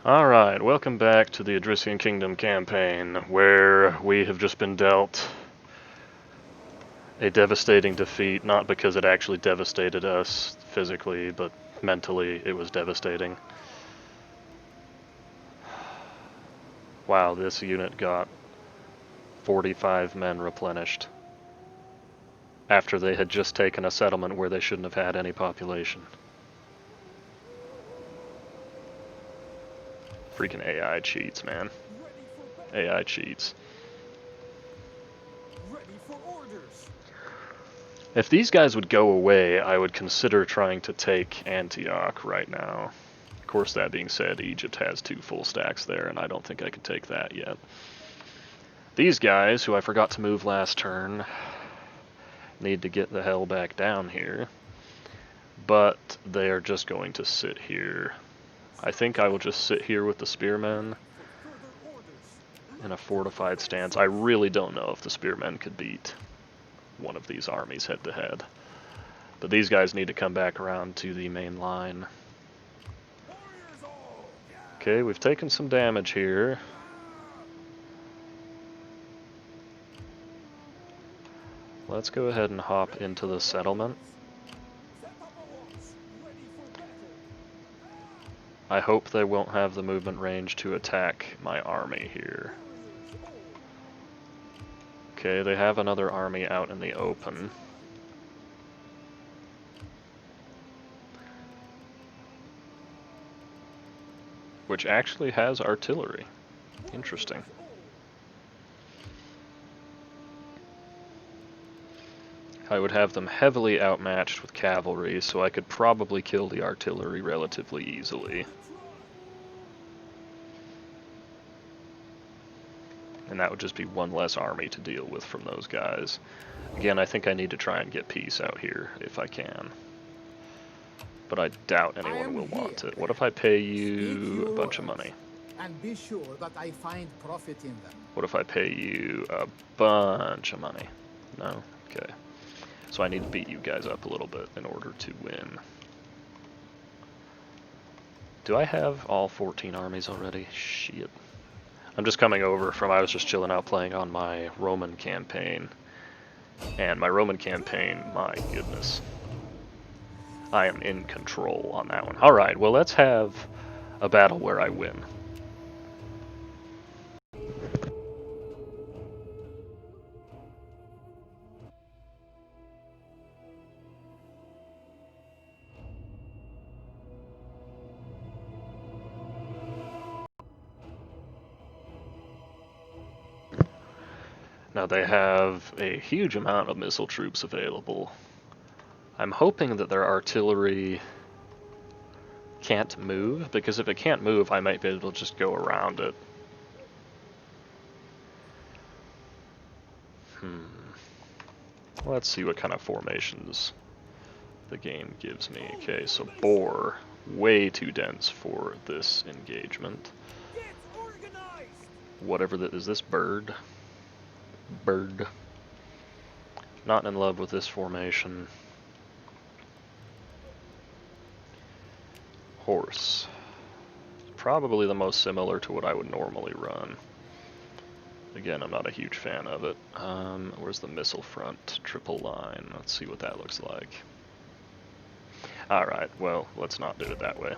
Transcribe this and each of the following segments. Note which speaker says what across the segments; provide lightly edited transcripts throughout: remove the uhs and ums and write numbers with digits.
Speaker 1: Alright, welcome back to the Odryssian Kingdom campaign, where we have just been dealt a devastating defeat, not because it actually devastated us physically, but mentally it was devastating. Wow, this unit got 45 men replenished after they had just taken a settlement where they shouldn't have had any population. Freaking AI cheats, man. AI cheats. If these guys would go away, I would consider trying to take Antioch right now. Of course, that being said, Egypt has 2 full stacks there, and I don't think I can take that yet. These guys, who I forgot to move last turn, need to get the hell back down here. But they are just going to sit here. I think I will just sit here with the spearmen in a fortified stance. I really don't know if the spearmen could beat one of these armies head to head. But these guys need to come back around to the main line. Okay, we've taken some damage here. Let's go ahead and hop into the settlement. I hope they won't have the movement range to attack my army here. Okay, they have another army out in the open. Which actually has artillery. Interesting. I would have them heavily outmatched with cavalry, so I could probably kill the artillery relatively easily. And that would just be one less army to deal with from those guys. Again, I think I need to try and get peace out here, if I can. But I doubt anyone will want it. What if I pay you a bunch of money?
Speaker 2: And be sure that I find profit in them.
Speaker 1: What if I pay you a bunch of money? No? Okay. So I need to beat you guys up a little bit in order to win. Do I have all 14 armies already? Shit. I'm just coming over from, I was just chilling out playing on my Roman campaign. And my Roman campaign, my goodness. I am in control on that one. Alright, well let's have a battle where I win. Now they have a huge amount of missile troops available. I'm hoping that their artillery can't move, because if it can't move, I might be able to just go around it. Let's see what kind of formations the game gives me. Okay, so boar, way too dense for this engagement. Whatever that is, this bird. Bird. Not in love with this formation. Horse. Probably the most similar to what I would normally run. Again, I'm not a huge fan of it. Where's the missile front? Triple line. Let's see what that looks like. Alright, well, let's not do it that way.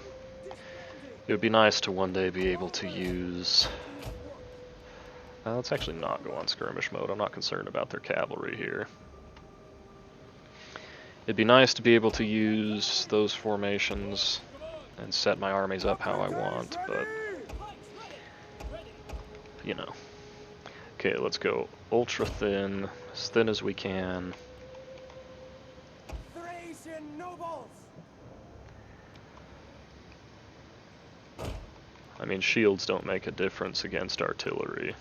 Speaker 1: It would be nice to one day be able to use... let's actually not go on skirmish mode. I'm not concerned about their cavalry here. It'd be nice to be able to use those formations and set my armies up how I want, but... you know. Okay, let's go ultra thin, as thin as we can. I mean, shields don't make a difference against artillery.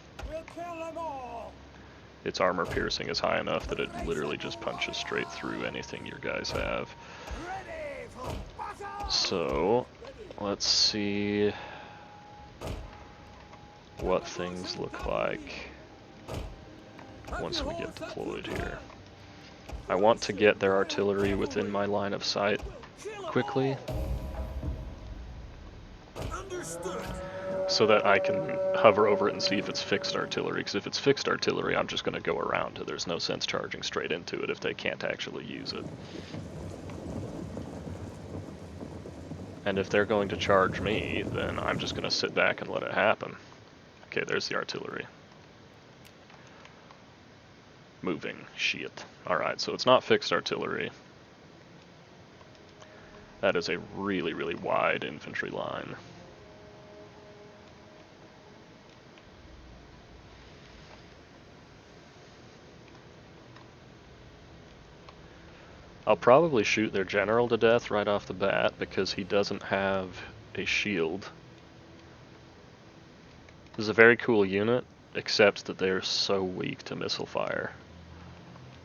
Speaker 1: Its armor piercing is high enough that it literally just punches straight through anything your guys have. So, let's see what things look like once we get deployed here. I want to get their artillery within my line of sight quickly. so that I can hover over it and see if it's fixed artillery, because if it's fixed artillery, I'm just going to go around it. There's no sense charging straight into it if they can't actually use it. And if they're going to charge me, then I'm just going to sit back and let it happen. Okay, there's the artillery. Moving. Shit. Alright, so it's not fixed artillery. That is a really, really wide infantry line. I'll probably shoot their general to death right off the bat because he doesn't have a shield. This is a very cool unit, except that they're so weak to missile fire.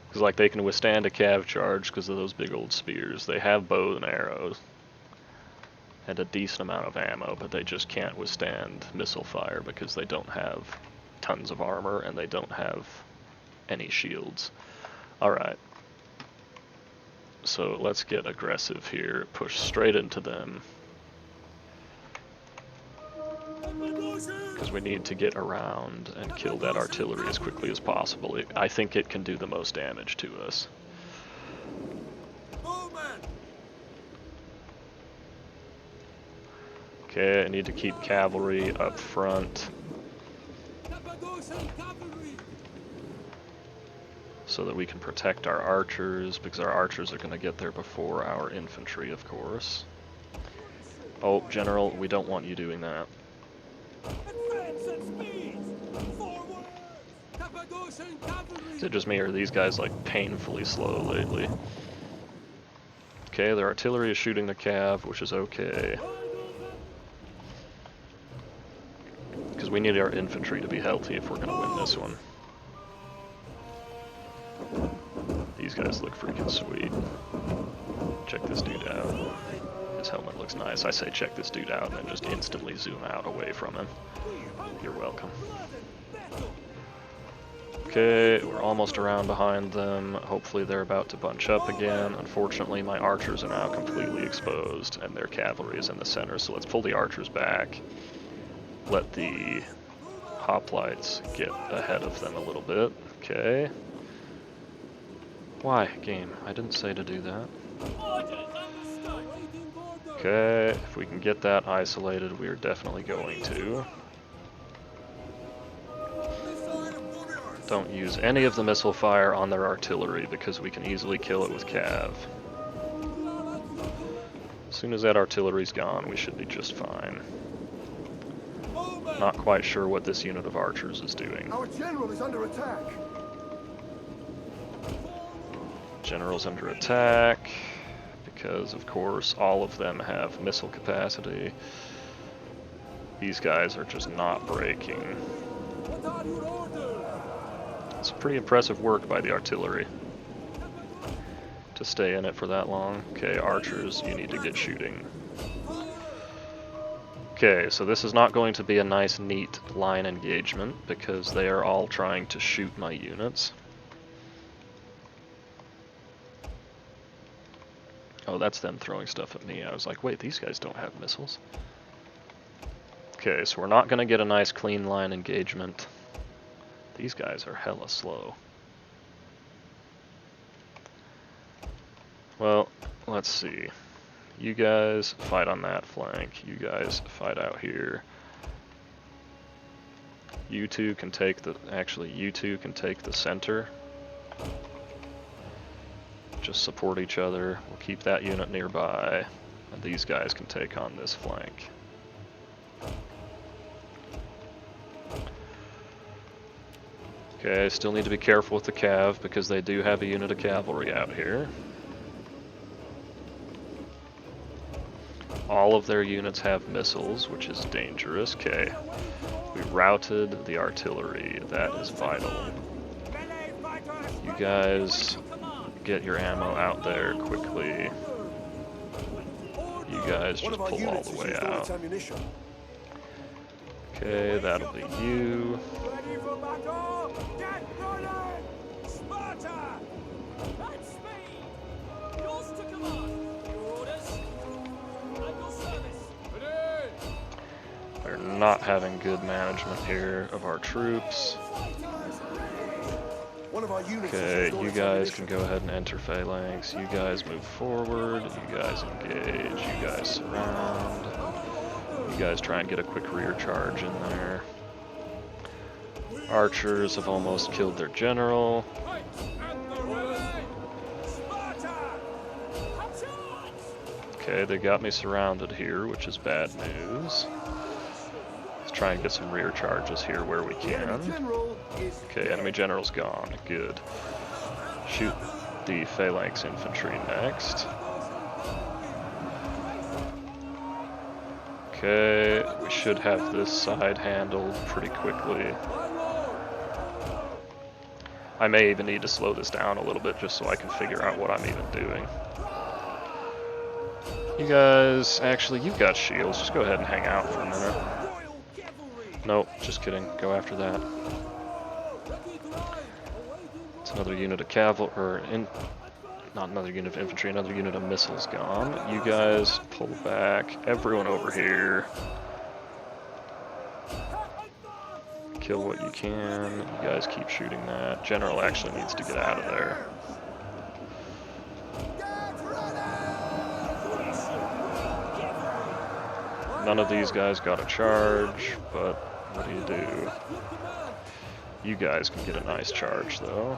Speaker 1: Because like they can withstand a cav charge because of those big old spears. They have bow and arrows and a decent amount of ammo, but they just can't withstand missile fire because they don't have tons of armor and they don't have any shields. Alright. So let's get aggressive here, push straight into them. Because we need to get around and kill that artillery as quickly as possible. I think it can do the most damage to us. Okay, I need to keep cavalry up front. So that we can protect our archers, because our archers are going to get there before our infantry, of course. Oh, General, we don't want you doing that. Is it just me, or are these guys like painfully slow lately? Okay, their artillery is shooting the cav, which is okay. Because we need our infantry to be healthy if we're going to win this one. These guys look freaking sweet. Check this dude out. His helmet looks nice. I say check this dude out and then just instantly zoom out away from him. You're welcome. Okay, we're almost around behind them. Hopefully they're about to bunch up again. Unfortunately, my archers are now completely exposed and their cavalry is in the center, so let's pull the archers back. Let the hoplites get ahead of them a little bit. Okay. Why, game? I didn't say to do that. Okay, if we can get that isolated, we are definitely going to. Don't use any of the missile fire on their artillery because we can easily kill it with cav. As soon as that artillery's gone, we should be just fine. Not quite sure what this unit of archers is doing.
Speaker 3: Our general is under attack.
Speaker 1: General's under attack because, of course, all of them have missile capacity. These guys are just not breaking. It's pretty impressive work by the artillery to stay in it for that long. Okay, archers, you need to get shooting. Okay, so this is not going to be a nice, neat line engagement because they are all trying to shoot my units. Oh, that's them throwing stuff at me. I was like, wait, these guys don't have missiles. Okay, so we're not going to get a nice, clean line engagement. These guys are hella slow. Well, let's see. You guys fight on that flank. You guys fight out here. You two can take the... Actually, you two can take the center. Just support each other. We'll keep that unit nearby. And these guys can take on this flank. Okay, still need to be careful with the cav because they do have a unit of cavalry out here. All of their units have missiles, which is dangerous. Okay, we routed the artillery. That is vital. You guys get your ammo out there quickly. You guys just pull all the way out. Okay, that'll be you. We're not having good management here of our troops. Okay, you guys can go ahead and enter phalanx. You guys move forward. You guys engage. You guys surround. You guys try and get a quick rear charge in there. Archers have almost killed their general. Okay, they got me surrounded here, which is bad news. Let's try and get some rear charges here where we can. Okay, enemy general's gone. Good. Shoot the phalanx infantry next. Okay, we should have this side handled pretty quickly. I may even need to slow this down a little bit just so I can figure out what I'm even doing. You guys, actually, you've got shields. Just go ahead and hang out for a minute. Nope, just kidding. Go after that. It's another unit of cavalry, or not another unit of infantry, another unit of missiles gone. You guys pull back. Everyone over here. Kill what you can. You guys keep shooting that. General actually needs to get out of there. None of these guys got a charge, but what do you do? You guys can get a nice charge though.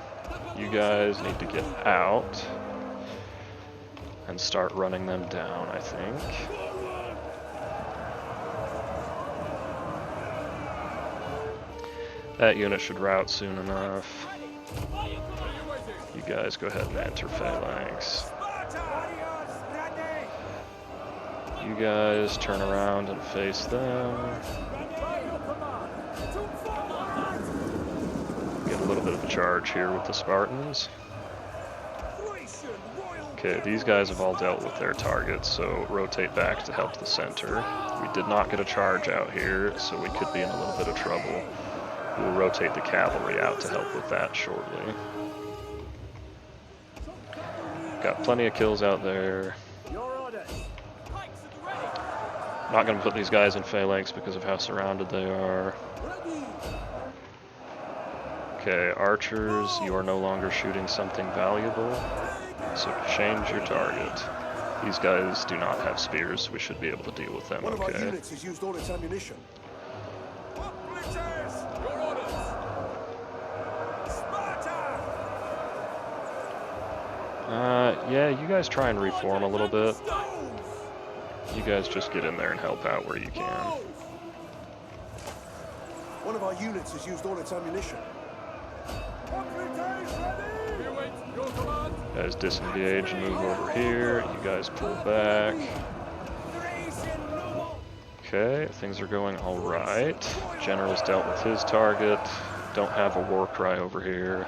Speaker 1: You guys need to get out and start running them down, I think. That unit should rout soon enough. You guys go ahead and enter phalanx. You guys turn around and face them. Get a little bit of a charge here with the Spartans. Okay, these guys have all dealt with their targets, so rotate back to help the center. We did not get a charge out here, so we could be in a little bit of trouble. We'll rotate the cavalry out to help with that shortly. Got plenty of kills out there. Not going to put these guys in phalanx because of how surrounded they are. Okay, archers, you are no longer shooting something valuable, so change your target. These guys do not have spears, so we should be able to deal with them okay.
Speaker 3: One of our units has used all its ammunition.
Speaker 1: Yeah, you guys try and reform a little bit. You guys just get in there and help out where you can.
Speaker 3: One of our units has used all its ammunition.
Speaker 1: You guys disengage and move over here. You guys pull back. Okay, things are going alright. General's dealt with his target. Don't have a war cry over here.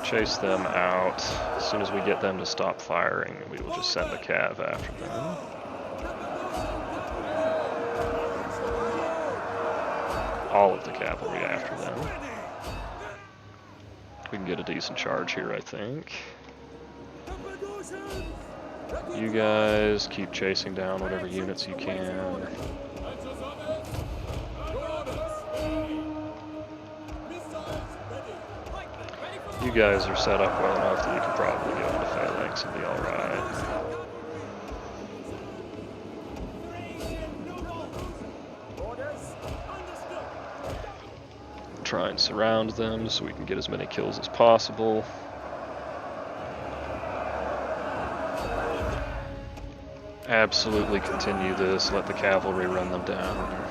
Speaker 1: Chase them out. As soon as we get them to stop firing, we will just send the cav after them. All of the cavalry after them. We can get a decent charge here, I think. You guys keep chasing down whatever units you can. You guys are set up well enough that you can probably go into phalanx and be alright. Try and surround them so we can get as many kills as possible. Absolutely continue this, let the cavalry run them down.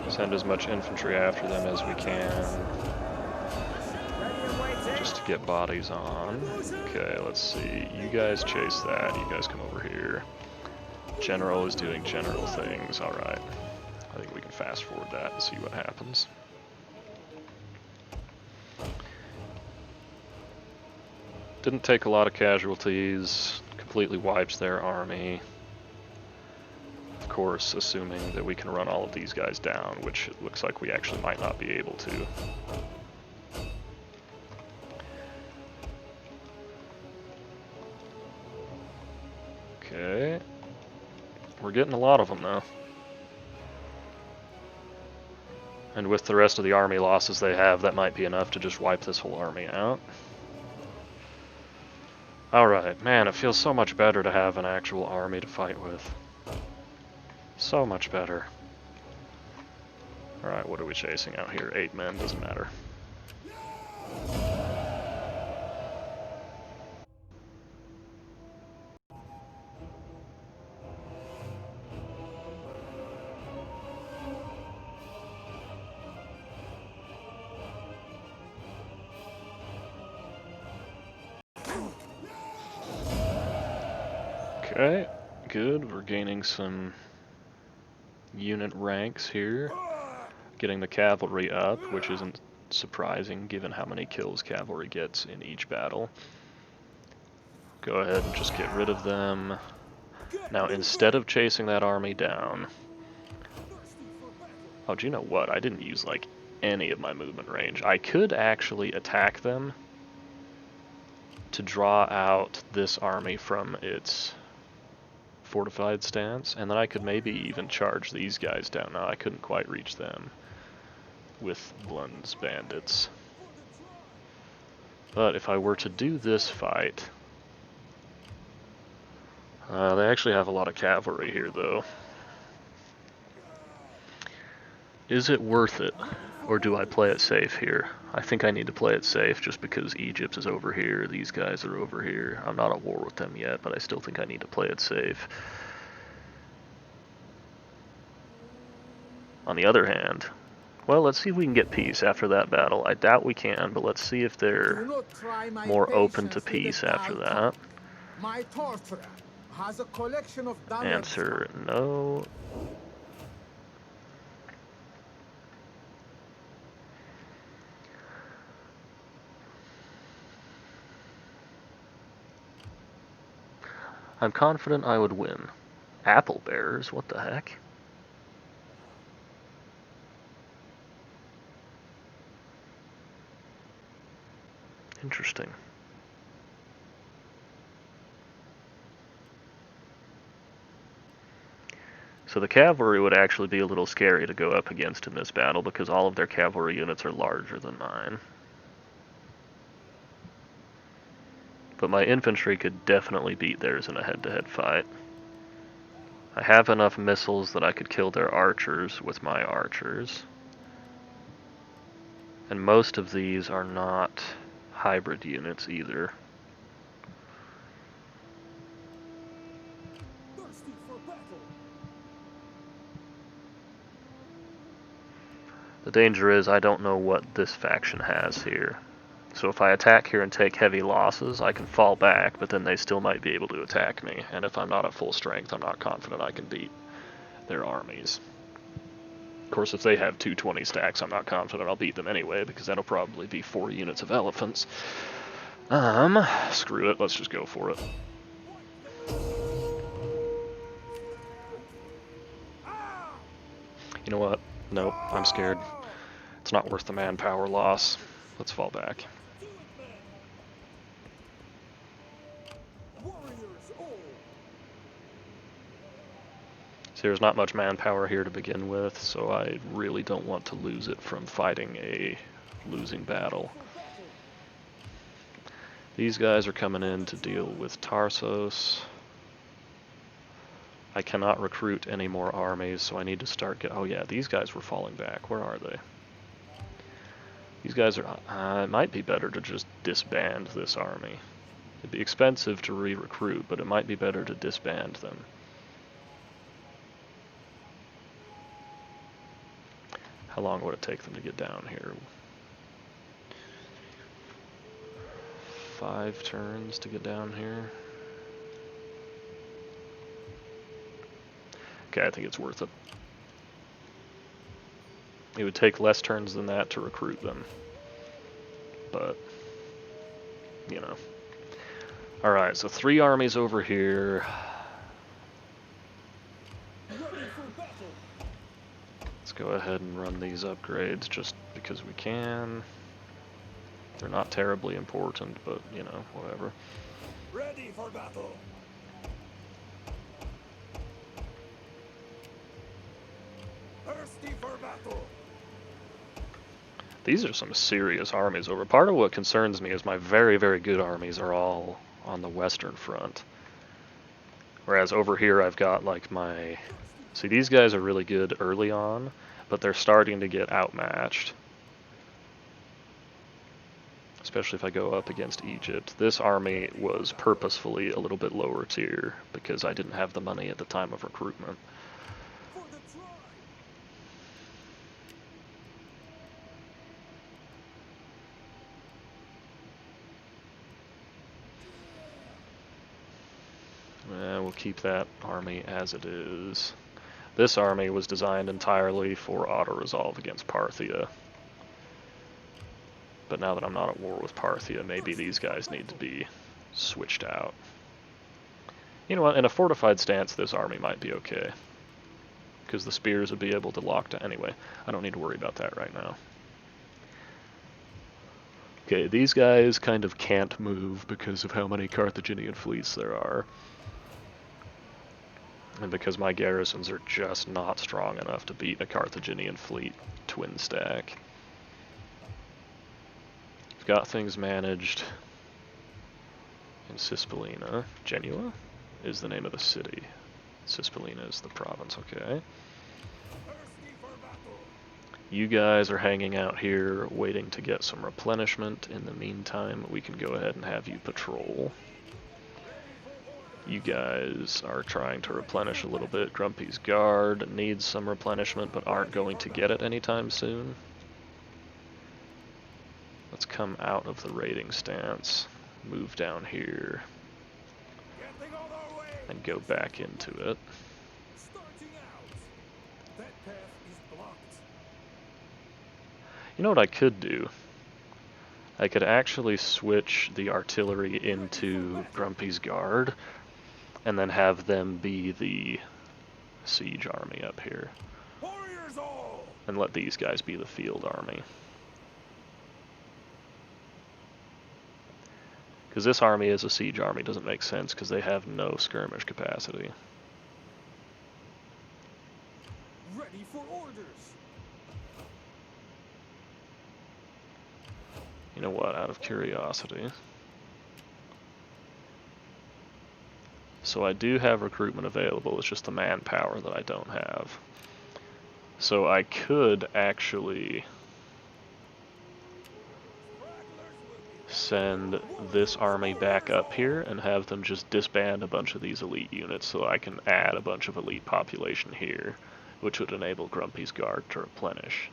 Speaker 1: Send as much infantry after them as we can, just to get bodies on. Okay, let's see. You guys chase that. You guys come over here. General is doing general things. Alright. I think we can fast forward that and see what happens. Didn't take a lot of casualties. Completely wipes their army. course, assuming that we can run all of these guys down, which it looks like we actually might not be able to. Okay. We're getting a lot of them, though. And with the rest of the army losses they have, that might be enough to just wipe this whole army out. Alright, man, it feels so much better to have an actual army to fight with. So much better. Alright, what are we chasing out here? 8 men, doesn't matter. Okay, good. We're gaining some unit ranks here. Getting the cavalry up, which isn't surprising given how many kills cavalry gets in each battle. Go ahead and just get rid of them. Now, instead of chasing that army down... Oh, do you know what? I didn't use, like, any of my movement range. I could actually attack them to draw out this army from its fortified stance, and then I could maybe even charge these guys down. Now, I couldn't quite reach them with Blund's bandits. But if I were to do this fight... they actually have a lot of cavalry here, though. Is it worth it, or do I play it safe here? I think I need to play it safe just because Egypt is over here, these guys are over here. I'm not at war with them yet, but I still think I need to play it safe. On the other hand, well, let's see if we can get peace after that battle. I doubt we can, but let's see if they're more open to peace after that.
Speaker 2: My torturer has a collection of
Speaker 1: Answer, no. I'm confident I would win. Apple bearers, what the heck? Interesting. So the cavalry would actually be a little scary to go up against in this battle because all of their cavalry units are larger than mine. But my infantry could definitely beat theirs in a head-to-head fight. I have enough missiles that I could kill their archers with my archers. And most of these are not hybrid units either. The danger is I don't know what this faction has here. So if I attack here and take heavy losses, I can fall back, but then they still might be able to attack me. And if I'm not at full strength, I'm not confident I can beat their armies. Of course, if they have 220 stacks, I'm not confident I'll beat them anyway, because that'll probably be 4 units of elephants. Screw it, let's just go for it. You know what? Nope, I'm scared. It's not worth the manpower loss. Let's fall back. So there's not much manpower here to begin with, so I really don't want to lose it from fighting a losing battle. These guys are coming in to deal with Tarsos. I cannot recruit any more armies, so I need to start oh yeah, these guys were falling back. Where are they? These guys are... it might be better to just disband this army. It'd be expensive to re-recruit, but it might be better to disband them. How long would it take them to get down here? 5 turns to get down here. Okay, I think it's worth it. It would take less turns than that to recruit them. But, you know. Alright, so 3 armies over here. go ahead and run these upgrades just because we can. They're not terribly important, but, you know, whatever.
Speaker 3: Ready for battle. Thirsty for battle.
Speaker 1: These are some serious armies over. Part of what concerns me is my very, very good armies are all on the Western Front. Whereas over here I've got like my... See, these guys are really good early on, but they're starting to get outmatched. Especially if I go up against Egypt. This army was purposefully a little bit lower tier because I didn't have the money at the time of recruitment.
Speaker 3: For the tribe.
Speaker 1: We'll keep that army as it is. This army was designed entirely for auto-resolve against Parthia. But now that I'm not at war with Parthia, maybe these guys need to be switched out. You know what, in a fortified stance, this army might be okay. Because the spears would be able to lock down. Anyway, I don't need to worry about that right now. Okay, these guys kind of can't move because of how many Carthaginian fleets there are. And because my garrisons are just not strong enough to beat a Carthaginian fleet twin stack. We've got things managed in Cispolina. Genua is the name of the city. Cispolina is the province, okay.
Speaker 3: Thirsty for battle.
Speaker 1: You guys are hanging out here waiting to get some replenishment. In the meantime, we can go ahead and have you patrol. You guys are trying to replenish a little bit. Grumpy's Guard needs some replenishment, but aren't going to get it anytime soon. Let's come out of the raiding stance, move down here,
Speaker 3: Getting on our way.
Speaker 1: and go back into it.
Speaker 3: Starting out. That path is blocked.
Speaker 1: You know what I could do? I could actually switch the artillery into Grumpy's Guard, and then have them be the siege army up here.
Speaker 3: Warriors all.
Speaker 1: And let these guys be the field army. Because this army as a siege army doesn't make sense because they have no skirmish capacity.
Speaker 3: Ready for orders.
Speaker 1: You know what, out of curiosity. So I do have recruitment available, it's just the manpower that I don't have. So I could actually send this army back up here and have them just disband a bunch of these elite units so I can add a bunch of elite population here, which would enable Grumpy's Guard to replenish.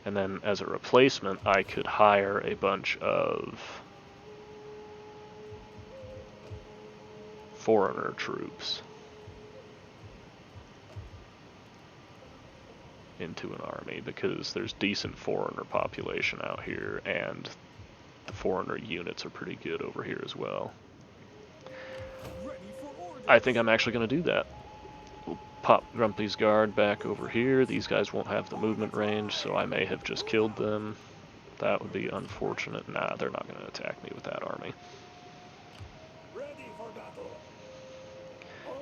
Speaker 1: And then as a replacement, I could hire a bunch of foreigner troops into an army because there's decent foreigner population out here and the foreigner units are pretty good over here as well.
Speaker 3: Ready for orders.
Speaker 1: I think I'm actually going to do that. We'll pop Grumpy's Guard back over here. These guys won't have the movement range, so I may have just killed them. That would be unfortunate. Nah, they're not going to attack me with that army.
Speaker 3: Ready for battle.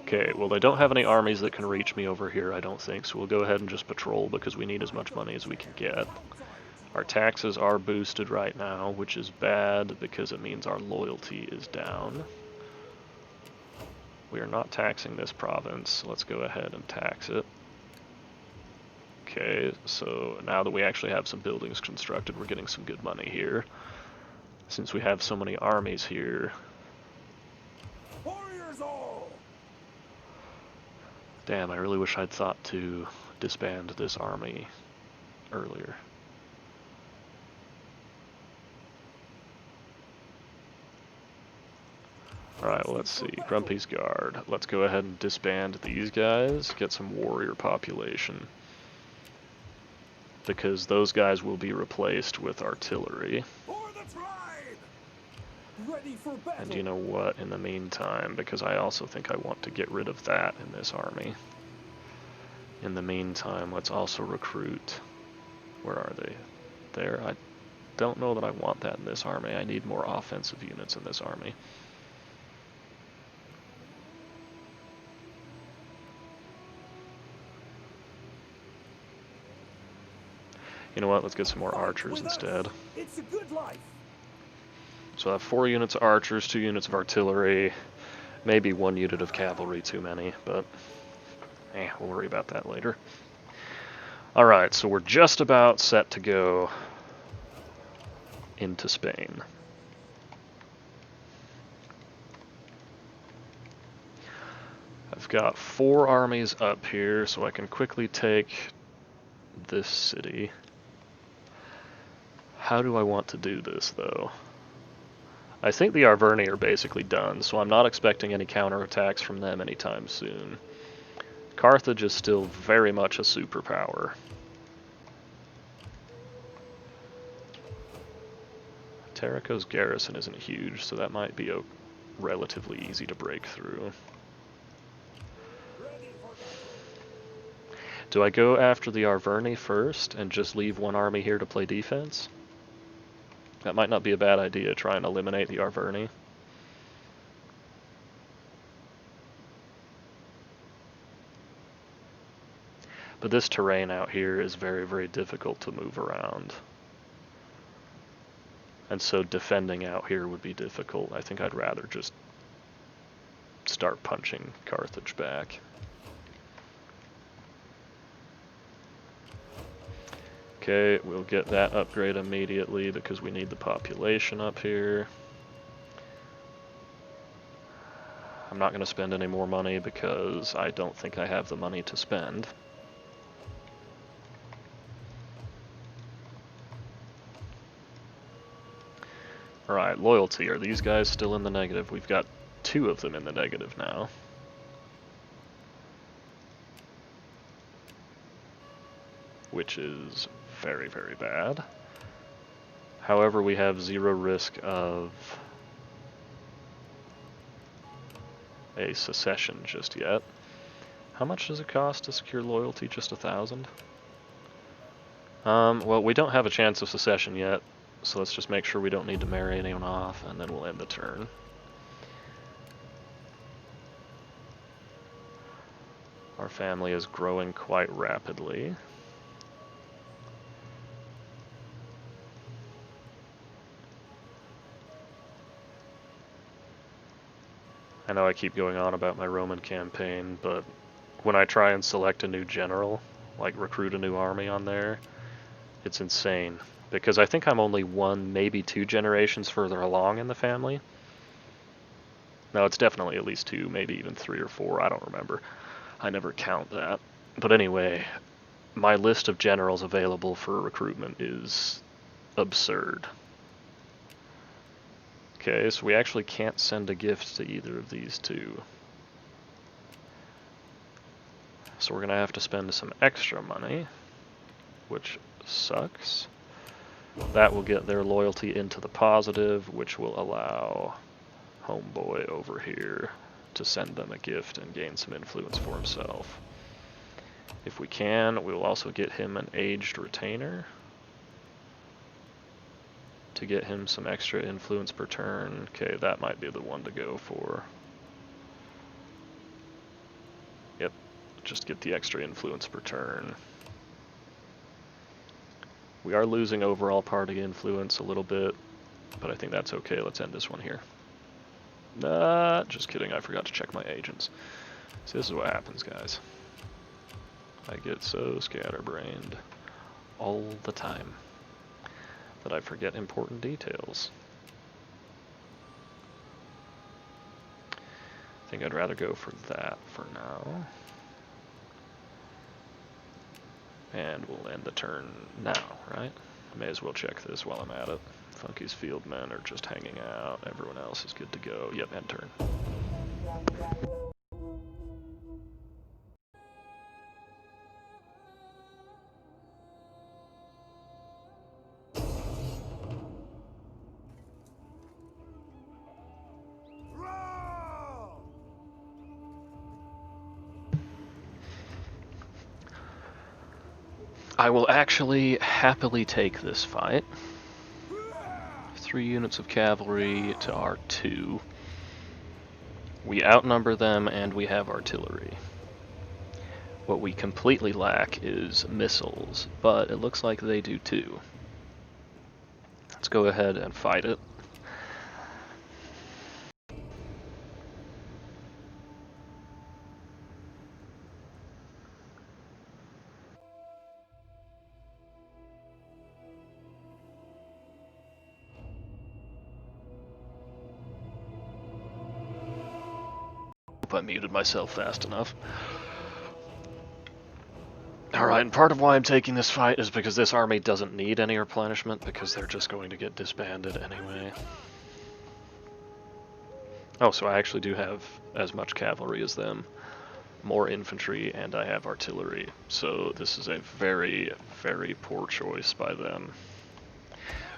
Speaker 1: Okay, well they don't have any armies that can reach me over here, I don't think, so we'll go ahead and just patrol because we need as much money as we can get. Our taxes are boosted right now, which is bad because it means our loyalty is down. We are not taxing this province, so let's go ahead and tax it. Okay, so now that we actually have some buildings constructed, we're getting some good money here. Since we have so many armies here.
Speaker 3: Warriors all.
Speaker 1: Damn, I really wish I'd thought to disband this army earlier. Alright, well, let's see. Grumpy's Guard. Let's go ahead and disband these guys, get some warrior population. Because those guys will be replaced with artillery.
Speaker 3: For the tribe. Ready for battle.
Speaker 1: And you know what, in the meantime, because I also think I want to get rid of that in this army. In the meantime, let's also recruit. Where are they? There. I don't know that I want that in this army. I need more offensive units in this army. You know what? Let's get some more archers instead.
Speaker 3: It's a good life.
Speaker 1: So I have 4 units of archers, 2 units of artillery, maybe 1 unit of cavalry too many, but we'll worry about that later. Alright, so we're just about set to go into Spain. I've got 4 armies up here, so I can quickly take this city. How do I want to do this, though? I think the Arverni are basically done, so I'm not expecting any counterattacks from them anytime soon. Carthage is still very much a superpower. Terrico's garrison isn't huge, so that might be relatively easy to break through. Do I go after the Arverni first and just leave 1 army here to play defense? That might not be a bad idea, try and eliminate the Arverni. But this terrain out here is very, very difficult to move around. And so defending out here would be difficult. I think I'd rather just start punching Carthage back. Okay, we'll get that upgrade immediately because we need the population up here. I'm not going to spend any more money because I don't think I have the money to spend. Alright, loyalty. Are these guys still in the negative? We've got 2 of them in the negative now. Which is very, very bad. However, we have 0 risk of a secession just yet. How much does it cost to secure loyalty? Just 1,000? Well, we don't have a chance of secession yet, so let's just make sure we don't need to marry anyone off, and then we'll end the turn. Our family is growing quite rapidly. I know I keep going on about my Roman campaign, but when I try and select a new general, like recruit a new army on there, it's insane. Because I think I'm only 1, maybe 2 generations further along in the family. No, it's definitely at least 2, maybe even 3 or 4, I don't remember. I never count that. But anyway, my list of generals available for recruitment is absurd. Okay, so we actually can't send a gift to either of these 2. So we're going to have to spend some extra money, which sucks. That will get their loyalty into the positive, which will allow homeboy over here to send them a gift and gain some influence for himself. If we can, we will also get him an aged retainer to get him some extra influence per turn. Okay, that might be the one to go for. Yep, just get the extra influence per turn. We are losing overall party influence a little bit, but I think that's okay. Let's end this one here. Just kidding, I forgot to check my agents. So this is what happens, guys. I get so scatterbrained all the time that I forget important details. I think I'd rather go for that for now. And we'll end the turn now, right? May as well check this while I'm at it. Funky's field men are just hanging out. Everyone else is good to go. Yep, end turn. I will actually happily take this fight. 3 units of cavalry to our 2. We outnumber them and we have artillery. What we completely lack is missiles, but it looks like they do too. Let's go ahead and fight it. Hope I muted myself fast enough. Alright, and part of why I'm taking this fight is because this army doesn't need any replenishment, because they're just going to get disbanded anyway. Oh, so I actually do have as much cavalry as them, more infantry, and I have artillery. So this is a very, very poor choice by them,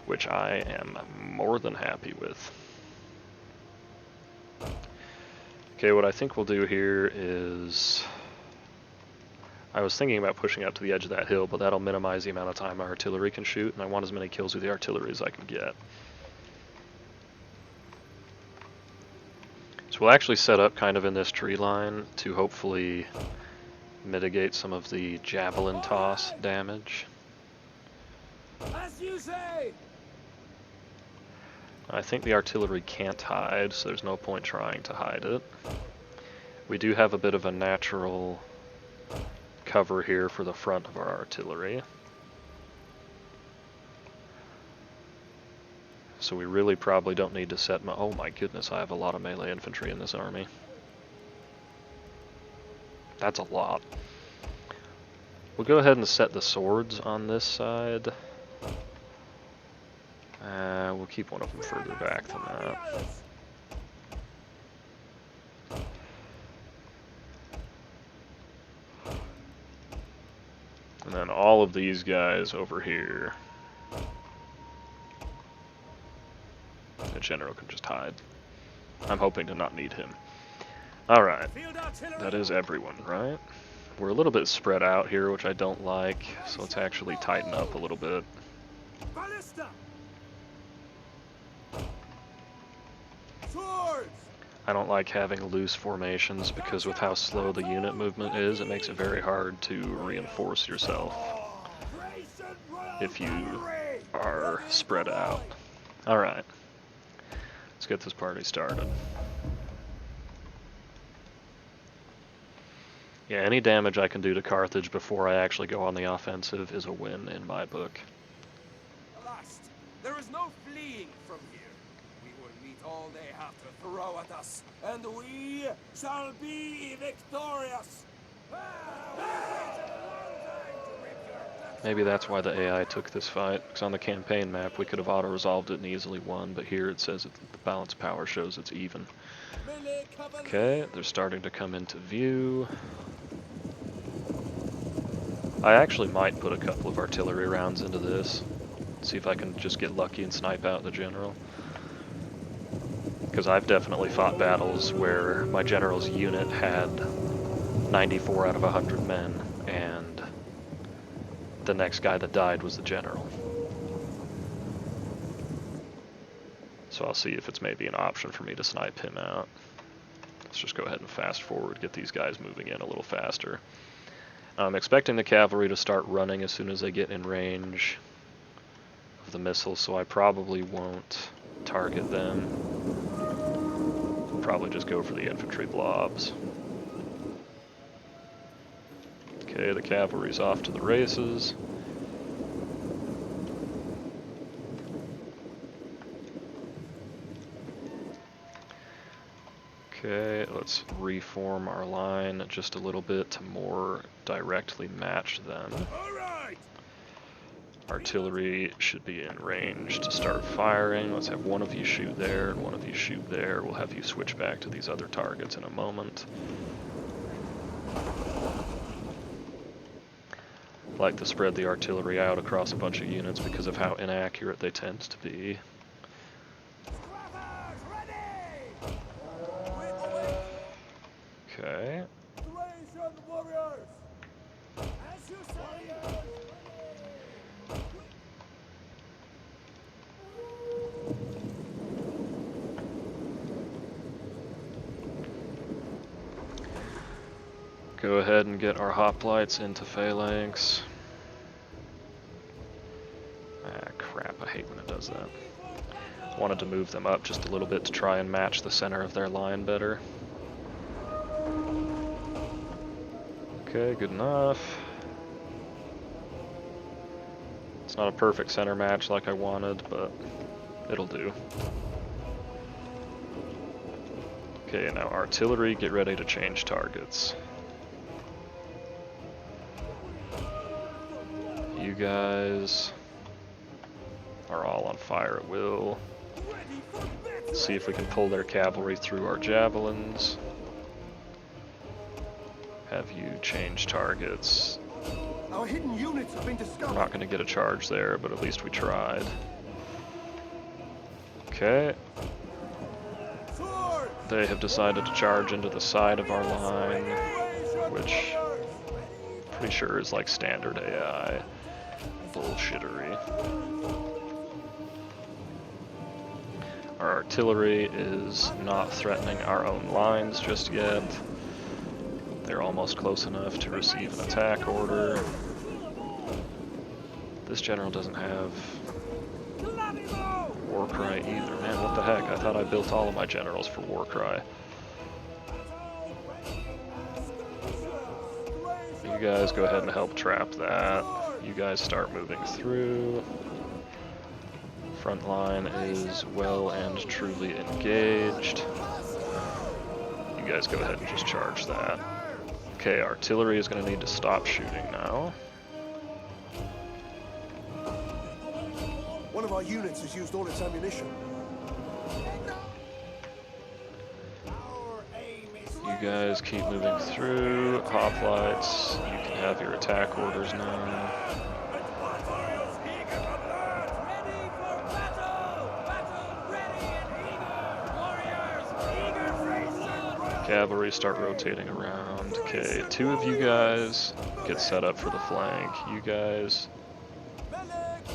Speaker 1: which I am more than happy with. Okay, what I think we'll do here is... I was thinking about pushing up to the edge of that hill, but that'll minimize the amount of time my artillery can shoot, and I want as many kills with the artillery as I can get. So we'll actually set up kind of in this tree line to hopefully mitigate some of the javelin toss damage.
Speaker 3: As you say.
Speaker 1: I think the artillery can't hide, so there's no point trying to hide it. We do have a bit of a natural cover here for the front of our artillery. So we really probably don't need to set my... Oh my goodness, I have a lot of melee infantry in this army. That's a lot. We'll go ahead and set the swords on this side. We'll keep one of them further back than that. And then all of these guys over here. The general can just hide. I'm hoping to not need him. Alright, that is everyone, right? We're a little bit spread out here, which I don't like, so let's actually tighten up a little bit.
Speaker 3: Ballista. Swords.
Speaker 1: I don't like having loose formations because with how slow the unit movement is, it makes it very hard to reinforce yourself if you are spread out. Alright, let's get this party started. Yeah, any damage I can do to Carthage before I actually go on the offensive is a win in my book.
Speaker 3: Last, there is no fleeing from here. We will meet all they have to throw at us, and we shall be victorious.
Speaker 1: Maybe that's why the AI took this fight, because on the campaign map we could have auto-resolved it and easily won, but here it says that the balance power shows it's even. Okay, they're starting to come into view. I actually might put a couple of artillery rounds into this, see if I can just get lucky and snipe out the general. Because I've definitely fought battles where my general's unit had 94 out of 100 men, and the next guy that died was the general. So I'll see if it's maybe an option for me to snipe him out. Let's just go ahead and fast forward, get these guys moving in a little faster. I'm expecting the cavalry to start running as soon as they get in range of the missiles, so I probably won't target them. Probably just go for the infantry blobs. Okay, the cavalry's off to the races. Okay, let's reform our line just a little bit to more directly match them.
Speaker 3: All right.
Speaker 1: Artillery should be in range to start firing. Let's have one of you shoot there and one of you shoot there. We'll have you switch back to these other targets in a moment. I like to spread the artillery out across a bunch of units because of how inaccurate they tend to be. Okay. Go ahead and get our hoplites into phalanx. Ah, crap, I hate when it does that. Wanted to move them up just a little bit to try and match the center of their line better. Okay, good enough. It's not a perfect center match like I wanted, but it'll do. Okay, now artillery, get ready to change targets. You guys are all on fire at will. Let's see if we can pull their cavalry through our javelins. Have you change targets.
Speaker 2: Our hidden units have been
Speaker 1: We're
Speaker 2: discovered.
Speaker 1: not going to get a charge there, but at least we tried. Okay. They have decided to charge into the side of our line, which I'm pretty sure is like standard AI bullshittery. Our artillery is not threatening our own lines just yet. They're almost close enough to receive an attack order. This general doesn't have Warcry either. Man, what the heck? I thought I built all of my generals for Warcry. You guys go ahead and help trap that. You guys start moving through. Front line is well and truly engaged. You guys go ahead and just charge that. Okay, artillery is going to need to stop shooting now.
Speaker 2: One of our units has used all its ammunition.
Speaker 1: You guys keep moving through. Hoplites, you can have your attack orders now. Cavalry start rotating around. Okay, 2 of you guys get set up for the flank. You guys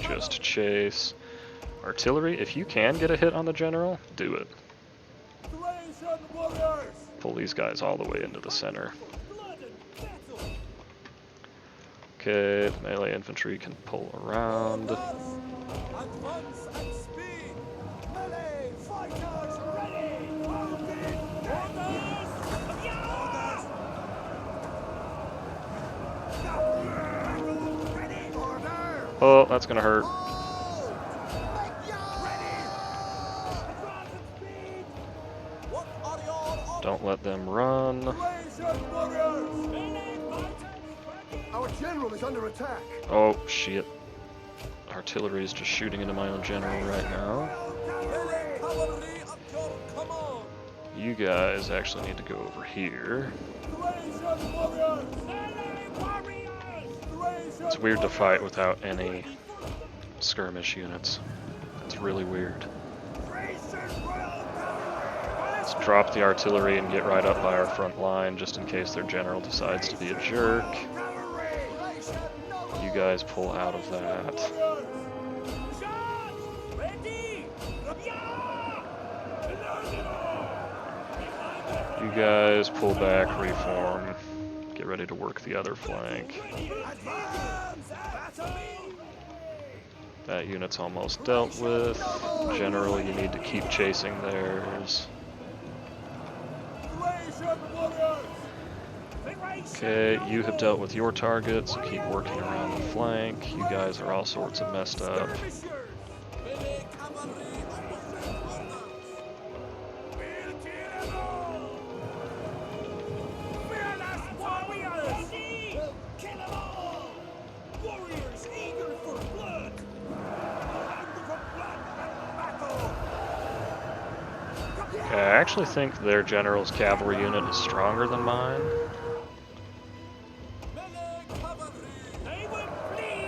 Speaker 1: just chase. Artillery, if you can get a hit on the general, do it. Pull these guys all the way into the center. Okay, the melee infantry can pull around. Oh, that's gonna hurt. Don't let them run.
Speaker 2: Our general is under attack.
Speaker 1: Oh, shit. Artillery is just shooting into my own general right now. You guys actually need to go over here. It's weird to fight without any skirmish units. It's really weird. Let's drop the artillery and get right up by our front line just in case their general decides to be a jerk. You guys pull out of that. You guys pull back, reform. Get ready to work the other flank. That unit's almost dealt with. General, you need to keep chasing theirs. Okay, you have dealt with your target, so keep working around the flank. You guys are all sorts of messed up. Okay, I actually think their general's cavalry unit is stronger than mine.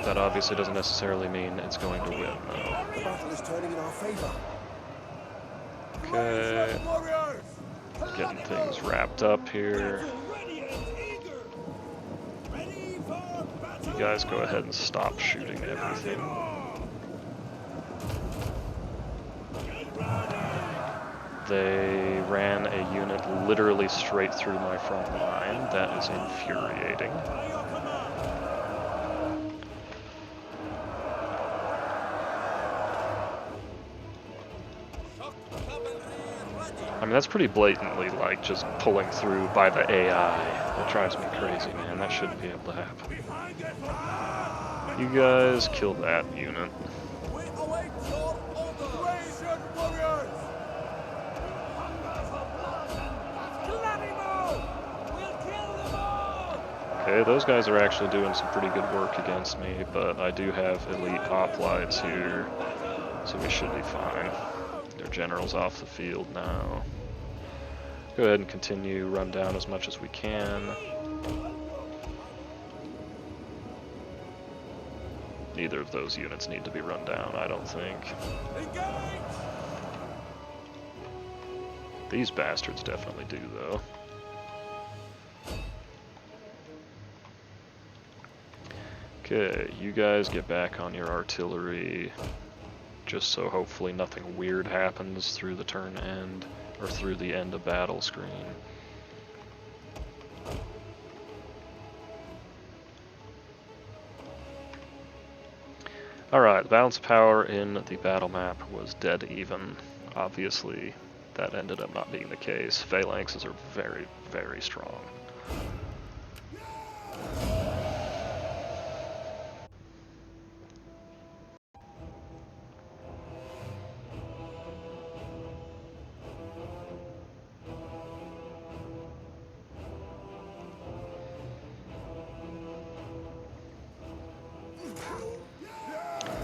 Speaker 1: That obviously doesn't necessarily mean it's going to win, though.
Speaker 2: The battle is turning in our favor.
Speaker 1: Okay. Getting things wrapped up here. You guys go ahead and stop shooting everything. They ran a unit literally straight through my front line. That is infuriating. I mean, that's pretty blatantly like just pulling through by the AI. That drives me crazy, man. That shouldn't be able to happen. You guys kill that unit.
Speaker 3: We await your Odryssian warriors! We'll kill them all!
Speaker 1: Okay, those guys are actually doing some pretty good work against me, but I do have elite hoplites here, so we should be fine. Their general's off the field now. Go ahead and continue, run down as much as we can. Neither of those units need to be run down, I don't think.
Speaker 3: Engage!
Speaker 1: These bastards definitely do, though. Okay, you guys get back on your artillery, just so hopefully nothing weird happens through the turn end, or through the end of battle screen. Alright, the balance of power in the battle map was dead even. Obviously, that ended up not being the case. Phalanxes are very, very strong.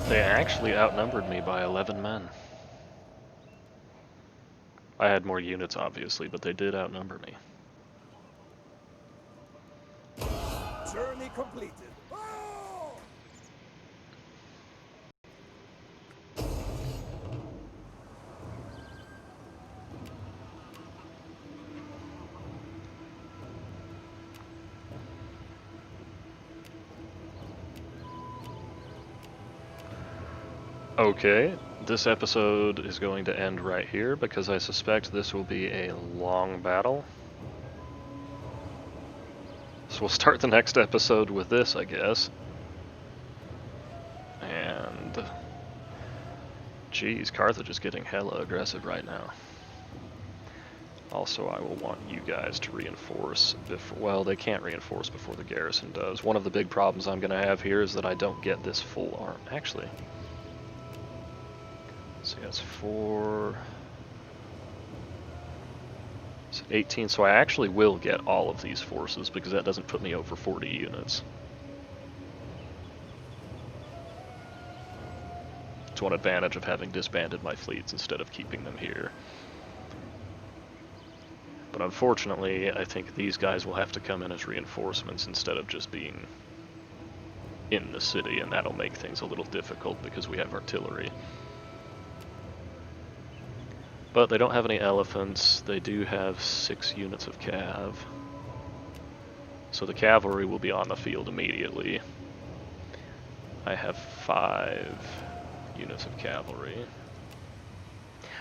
Speaker 1: They actually outnumbered me by 11 men. I had more units, obviously, but they did outnumber me.
Speaker 3: Journey completed. Oh!
Speaker 1: Okay, this episode is going to end right here because I suspect this will be a long battle. So we'll start the next episode with this, I guess. And geez, Carthage is getting hella aggressive right now. Also, I will want you guys to reinforce before, well, they can't reinforce before the garrison does. One of the big problems I'm going to have here is that I don't get this full arm. Actually, so that's 4, so 18, so I actually will get all of these forces because that doesn't put me over 40 units. It's one advantage of having disbanded my fleets instead of keeping them here. But unfortunately, I think these guys will have to come in as reinforcements instead of just being in the city, and that'll make things a little difficult because we have artillery. But they don't have any elephants. They do have 6 units of cav. So the cavalry will be on the field immediately. I have 5 units of cavalry.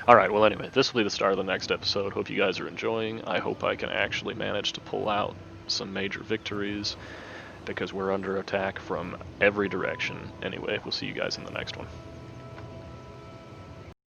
Speaker 1: Alright, well anyway, this will be the start of the next episode. Hope you guys are enjoying. I hope I can actually manage to pull out some major victories, because we're under attack from every direction. Anyway, we'll see you guys in the next one.